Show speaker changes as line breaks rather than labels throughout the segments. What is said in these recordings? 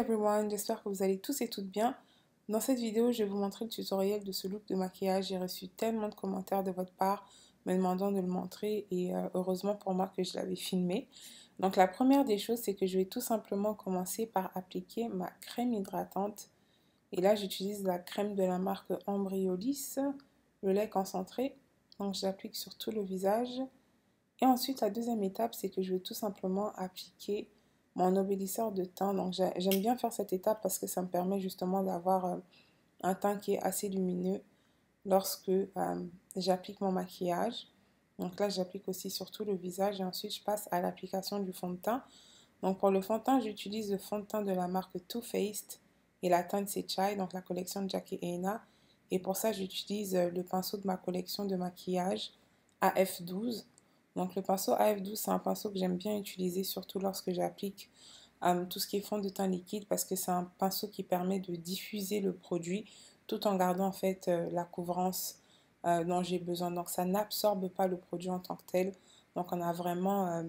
everyone, j'espère que vous allez tous et toutes bien. Dans cette vidéo, je vais vous montrer le tutoriel de ce look de maquillage. J'ai reçu tellement de commentaires de votre part me demandant de le montrer et heureusement pour moi que je l'avais filmé. Donc la première des choses, c'est que je vais tout simplement commencer par appliquer ma crème hydratante. Et là, j'utilise la crème de la marque Embryolisse, le lait concentré. Donc j'applique sur tout le visage. Et ensuite, la deuxième étape, c'est que je vais tout simplement appliquer mon embellisseur de teint. Donc, j'aime bien faire cette étape parce que ça me permet justement d'avoir un teint qui est assez lumineux lorsque j'applique mon maquillage. Donc là, j'applique aussi sur tout le visage et ensuite, je passe à l'application du fond de teint. Donc, pour le fond de teint, j'utilise le fond de teint de la marque Too Faced et la teinte c'est Chai, donc la collection de Jackie Aina. Et pour ça, j'utilise le pinceau de ma collection de maquillage AF12. Donc le pinceau AF12, c'est un pinceau que j'aime bien utiliser, surtout lorsque j'applique tout ce qui est fond de teint liquide, parce que c'est un pinceau qui permet de diffuser le produit tout en gardant en fait la couvrance dont j'ai besoin. Donc ça n'absorbe pas le produit en tant que tel. Donc on a vraiment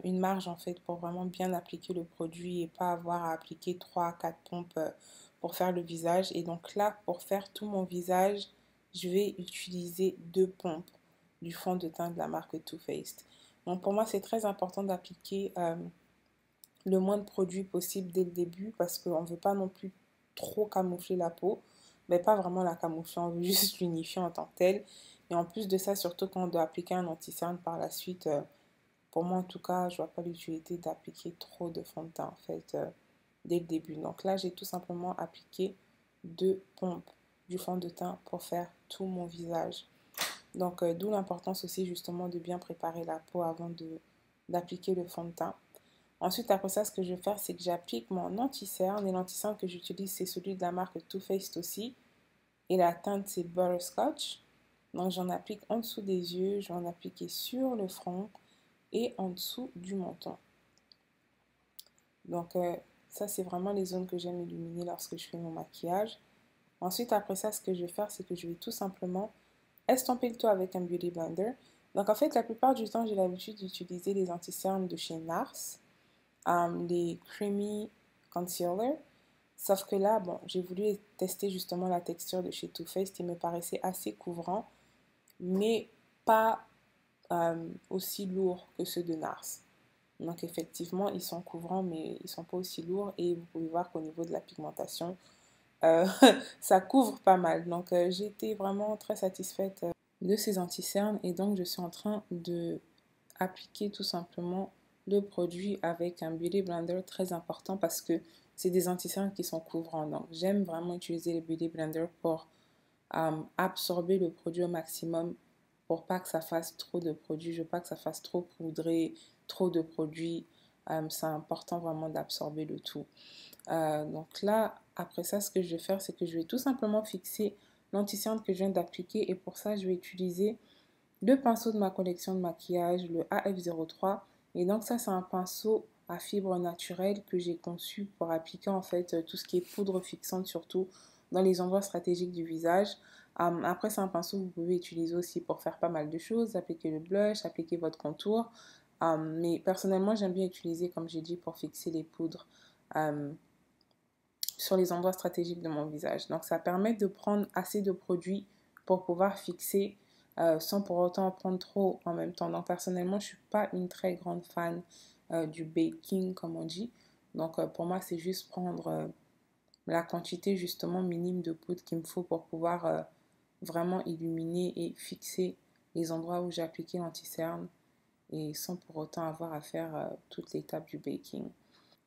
une marge en fait pour vraiment bien appliquer le produit et pas avoir à appliquer 3 à 4 pompes pour faire le visage. Et donc là, pour faire tout mon visage, je vais utiliser 2 pompes du fond de teint de la marque Too Faced. Donc pour moi, c'est très important d'appliquer le moins de produits possible dès le début parce qu'on ne veut pas non plus trop camoufler la peau. Mais pas vraiment la camoufler, on veut juste l'unifier en tant que tel. Et en plus de ça, surtout quand on doit appliquer un anti-cerne par la suite, pour moi en tout cas, je vois pas l'utilité d'appliquer trop de fond de teint en fait dès le début. Donc là, j'ai tout simplement appliqué 2 pompes du fond de teint pour faire tout mon visage. Donc, d'où l'importance aussi justement de bien préparer la peau avant d'appliquer le fond de teint. Ensuite, après ça, ce que je vais faire, c'est que j'applique mon anti-cerne. Et l'anti-cerne que j'utilise, c'est celui de la marque Too Faced aussi. Et la teinte, c'est Butterscotch. Donc, j'en applique en dessous des yeux, je vais en appliquer sur le front et en dessous du menton. Donc, ça, c'est vraiment les zones que j'aime illuminer lorsque je fais mon maquillage. Ensuite, après ça, ce que je vais faire, c'est que je vais tout simplement estomper le tout avec un Beauty Blender. Donc en fait, la plupart du temps, j'ai l'habitude d'utiliser les anti-cernes de chez NARS, les Creamy Concealer. Sauf que là, bon, j'ai voulu tester justement la texture de chez Too Faced. Il me paraissait assez couvrant, mais pas aussi lourd que ceux de NARS. Donc effectivement, ils sont couvrants, mais ils ne sont pas aussi lourds. Et vous pouvez voir qu'au niveau de la pigmentation, euh, ça couvre pas mal. Donc j'ai été vraiment très satisfaite de ces anti-cernes et donc je suis en train de appliquer tout simplement le produit avec un Beauty Blender très important parce que c'est des anti-cernes qui sont couvrants. Donc j'aime vraiment utiliser le Beauty Blender pour absorber le produit au maximum pour pas que ça fasse trop de produits. Je veux pas que ça fasse trop poudré, trop de produits. C'est important vraiment d'absorber le tout. Donc là, après ça, ce que je vais faire, c'est que je vais tout simplement fixer l'anti-cerne que je viens d'appliquer. Et pour ça, je vais utiliser le pinceau de ma collection de maquillage, le AF03. Et donc ça, c'est un pinceau à fibre naturelle que j'ai conçu pour appliquer en fait tout ce qui est poudre fixante, surtout dans les endroits stratégiques du visage. Après, c'est un pinceau que vous pouvez utiliser aussi pour faire pas mal de choses, appliquer le blush, appliquer votre contour. Mais personnellement, j'aime bien utiliser, comme j'ai dit, pour fixer les poudres sur les endroits stratégiques de mon visage. Donc ça permet de prendre assez de produits pour pouvoir fixer sans pour autant en prendre trop en même temps. Donc personnellement, je ne suis pas une très grande fan du baking comme on dit. Donc pour moi, c'est juste prendre la quantité justement minime de poudre qu'il me faut pour pouvoir vraiment illuminer et fixer les endroits où j'ai appliqué l'anti-cerne et sans pour autant avoir à faire toute l'étape du baking.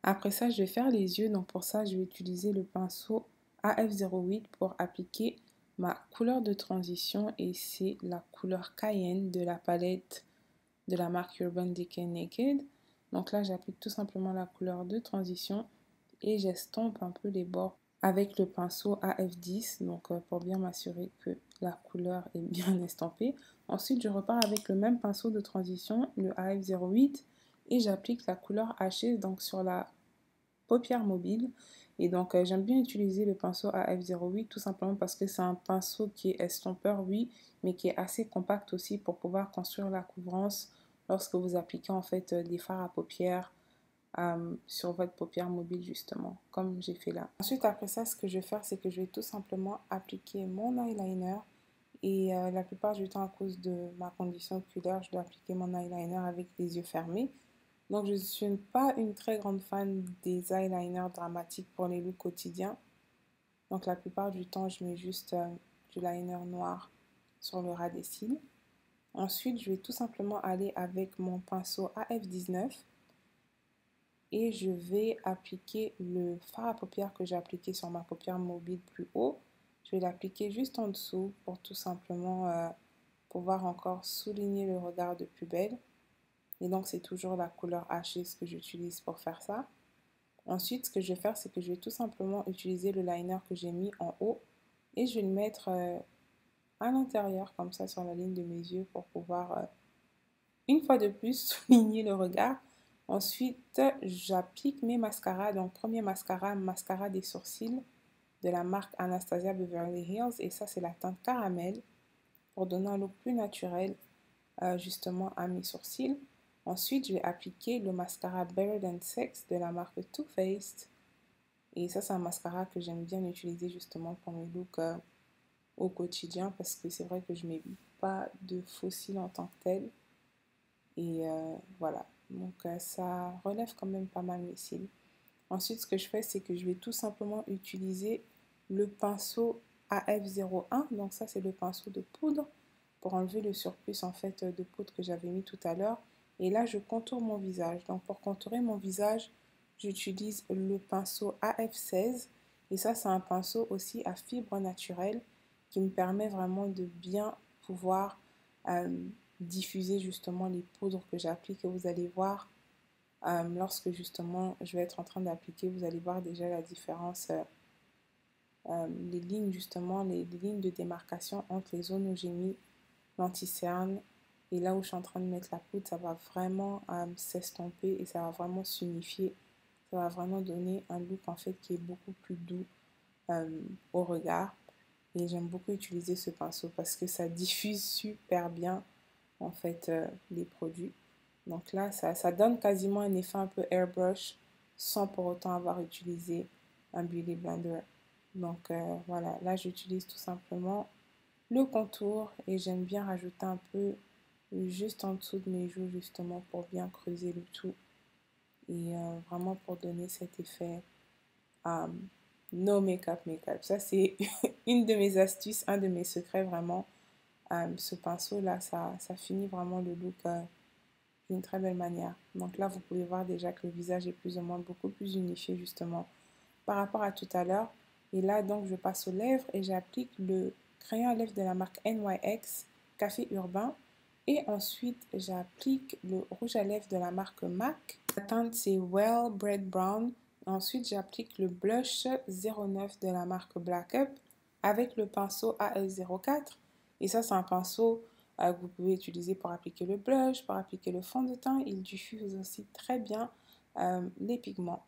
Après ça, je vais faire les yeux. Donc pour ça, je vais utiliser le pinceau AF08 pour appliquer ma couleur de transition. Et c'est la couleur Cayenne de la palette de la marque Urban Decay Naked. Donc là, j'applique tout simplement la couleur de transition et j'estompe un peu les bords avec le pinceau AF10. Donc pour bien m'assurer que la couleur est bien estampée. Ensuite, je repars avec le même pinceau de transition, le AF08. Et j'applique la couleur hachée donc sur la paupière mobile. Et donc j'aime bien utiliser le pinceau AF08 tout simplement parce que c'est un pinceau qui est estompeur, oui, mais qui est assez compact aussi pour pouvoir construire la couvrance lorsque vous appliquez en fait des fards à paupières sur votre paupière mobile justement, comme j'ai fait là. Ensuite, après ça, ce que je vais faire, c'est que je vais tout simplement appliquer mon eyeliner. Et la plupart du temps, à cause de ma condition oculaire, je dois appliquer mon eyeliner avec les yeux fermés. Donc, je ne suis pas une très grande fan des eyeliners dramatiques pour les looks quotidiens. Donc, la plupart du temps, je mets juste du liner noir sur le ras des cils. Ensuite, je vais tout simplement aller avec mon pinceau AF19 et je vais appliquer le fard à paupières que j'ai appliqué sur ma paupière mobile plus haut. Je vais l'appliquer juste en dessous pour tout simplement pouvoir encore souligner le regard de plus belle. Et donc, c'est toujours la couleur Ashes que j'utilise pour faire ça. Ensuite, ce que je vais faire, c'est que je vais tout simplement utiliser le liner que j'ai mis en haut et je vais le mettre à l'intérieur, comme ça, sur la ligne de mes yeux pour pouvoir, une fois de plus, souligner le regard. Ensuite, j'applique mes mascaras. Donc, premier mascara, mascara des sourcils de la marque Anastasia Beverly Hills. Et ça, c'est la teinte caramel pour donner un look plus naturel justement à mes sourcils. Ensuite, je vais appliquer le mascara Better Than Sex de la marque Too Faced. Et ça, c'est un mascara que j'aime bien utiliser justement pour mes looks au quotidien parce que c'est vrai que je ne mets pas de faux cils en tant que tel. Et voilà, donc ça relève quand même pas mal mes cils. Ensuite, ce que je fais, c'est que je vais tout simplement utiliser le pinceau AF01. Donc ça, c'est le pinceau de poudre pour enlever le surplus en fait de poudre que j'avais mis tout à l'heure. Et là, je contourne mon visage. Donc pour contourer mon visage, j'utilise le pinceau AF16. Et ça, c'est un pinceau aussi à fibre naturelle qui me permet vraiment de bien pouvoir diffuser justement les poudres que j'applique. Et vous allez voir, lorsque justement je vais être en train d'appliquer, vous allez voir déjà la différence, les lignes justement, les lignes de démarcation entre les zones où j'ai mis l'anti-cerne et là où je suis en train de mettre la poudre, ça va vraiment s'estomper et ça va vraiment s'unifier. Ça va vraiment donner un look en fait qui est beaucoup plus doux au regard. Et j'aime beaucoup utiliser ce pinceau parce que ça diffuse super bien en fait les produits. Donc là, ça donne quasiment un effet un peu airbrush sans pour autant avoir utilisé un Beauty Blender. Donc voilà, là j'utilise tout simplement le contour et j'aime bien rajouter un peu juste en dessous de mes joues justement pour bien creuser le tout et vraiment pour donner cet effet no make-up make-up. Ça c'est une de mes astuces, un de mes secrets vraiment. Ce pinceau là, ça finit vraiment le look d'une très belle manière. Donc là, vous pouvez voir déjà que le visage est plus ou moins beaucoup plus unifié justement par rapport à tout à l'heure. Et là, donc, je passe aux lèvres et j'applique le crayon à lèvres de la marque NYX Café Urbain. Et ensuite, j'applique le rouge à lèvres de la marque MAC. La teinte, c'est Well Bread Brown. Ensuite, j'applique le blush 09 de la marque Black Up avec le pinceau AE04. Et ça, c'est un pinceau que vous pouvez utiliser pour appliquer le blush, pour appliquer le fond de teint. Il diffuse aussi très bien les pigments.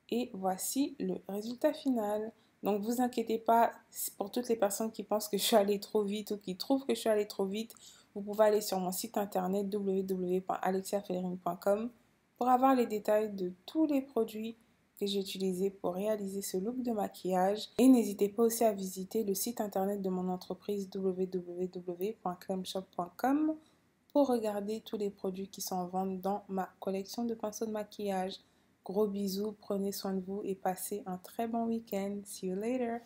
Et voici le résultat final. Donc, vous inquiétez pas, pour toutes les personnes qui pensent que je suis allée trop vite ou qui trouvent que je suis allée trop vite, vous pouvez aller sur mon site internet www.alexiafellerine.com pour avoir les détails de tous les produits que j'ai utilisés pour réaliser ce look de maquillage. Et n'hésitez pas aussi à visiter le site internet de mon entreprise www.clemshop.com pour regarder tous les produits qui sont en vente dans ma collection de pinceaux de maquillage. Gros bisous, prenez soin de vous et passez un très bon week-end. See you later!